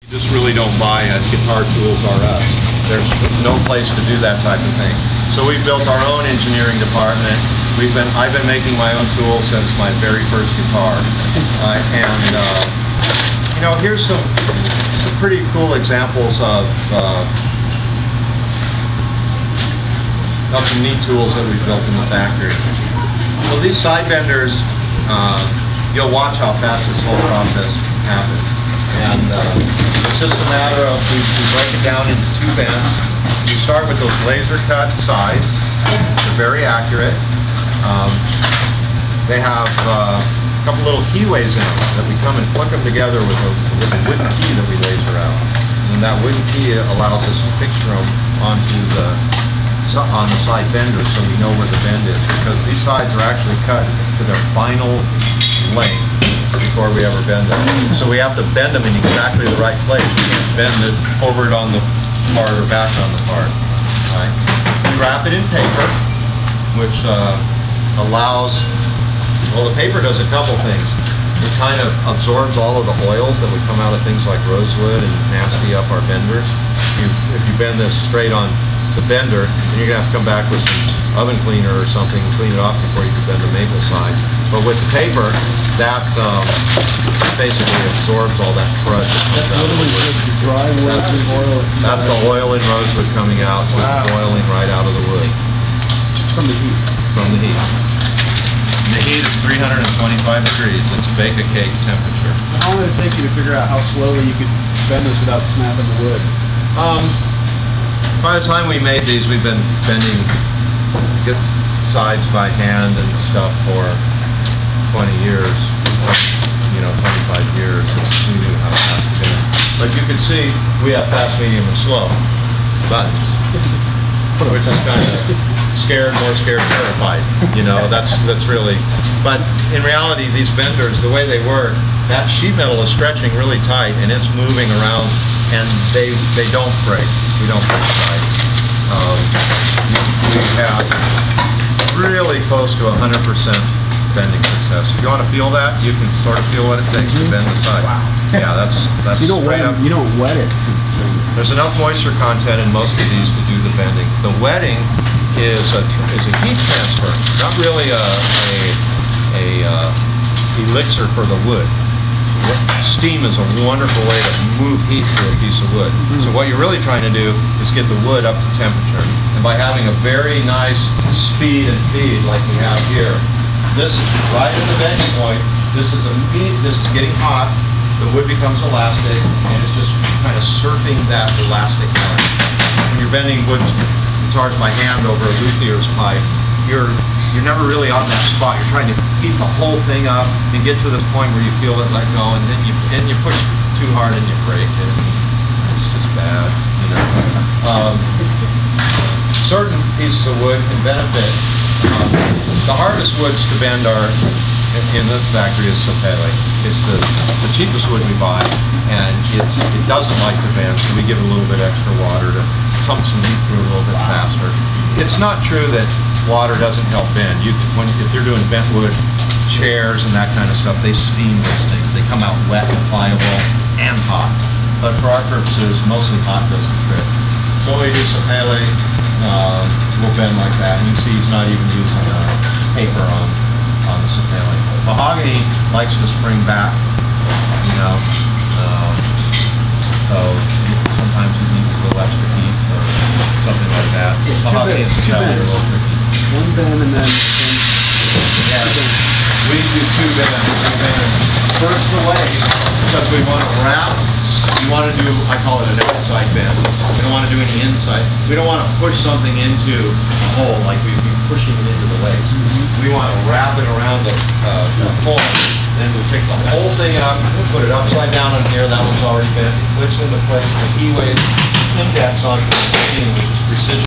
You just really don't buy a Guitar Tools R Us. There's no place to do that type of thing. So we've built our own engineering department. I've been making my own tools since my very first guitar. You know, here's some pretty cool examples of some neat tools that we've built in the factory. So these side benders, you'll watch how fast this whole process happens. And it's just a matter of we break it down into two bends. You start with those laser cut sides. They're very accurate. They have a couple little keyways in them that we come and click them together with a wooden key that we laser out. And that wooden key allows us to picture them on the side benders so we know where the bend is. Because these sides are actually cut to their final length before we ever bend them. So we have to bend them in exactly the right place. We can't bend it over it on the part or back on the part. Right? We wrap it in paper, which allows, well, the paper does a couple things. It kind of absorbs all of the oils that would come out of things like rosewood and nasty up our benders. If you bend this straight on the bender, then you're going to have to come back with some oven cleaner or something and clean it off before you can bend the maple side. But with the paper, that basically absorbs all that crud. That's literally just the dry wood and oil. That's the oil in rosewood coming out, so it's boiling right out of the wood. From the heat. From the heat. The heat is 325 degrees. It's bake-a-cake temperature. How long did it take you to figure out how slowly you could bend this without snapping the wood? By the time we made these, we've been bending sides by hand and stuff for 20 years, you know, 25 years, and we knew how fast to bend. But you can see we have fast, medium, and slow buttons, which is kind of more scared, terrified. You know, that's really. But in reality, these benders, the way they work, that sheet metal is stretching really tight, and it's moving around, and they don't break. We don't break tight. We have really close to 100% bending success. If you want to feel that, you can sort of feel what it takes to bend the side. Wow. Yeah, that's you don't wet up. You don't wet it. There's enough moisture content in most of these to do the bending. The wetting is a heat transfer, not really a elixir for the wood. Steam is a wonderful way to move heat through a piece of wood. So what you're really trying to do is get the wood up to temperature. And by having a very nice speed and feed like we have here, this right at the bending point, this is getting hot, the wood becomes elastic, and it's just kind of surfing that elastic line. When you're bending wood guitars by hand over a luthier's pipe, you're never really on that spot. You're trying to keep the whole thing up and get to this point where you feel it let go, and then you push too hard and you break it. It's just bad, you know. Certain pieces of wood can benefit. The hardest woods to bend are in this factory is sapele. It's the cheapest wood we buy, and it doesn't like to bend, so we give it a little bit extra water to pump some heat through a little bit faster. It's not true that water doesn't help bend. If you're doing bent wood chairs and that kind of stuff, they steam those things. They come out wet and pliable and hot. But for our purposes, mostly hot does the trick. So we do sapele, we'll bend like that. And you see he's not even using paper on the sapele. Mahogany likes to spring back, you know. So sometimes you need a little extra heat or something like that. Mahogany and sapele are a little tricky. One bend and then... Yeah, we do two bends. We bend first the leg, because we want to wrap. We want to do, I call it an outside bend. We don't want to do any inside. We don't want to push something into a hole like we'd be pushing it into the legs. We want to wrap it around the hole. Then we pick the whole thing up, put it upside down on here. That one's already bent. It clicks into place. The keyways index on the machine, which is precision.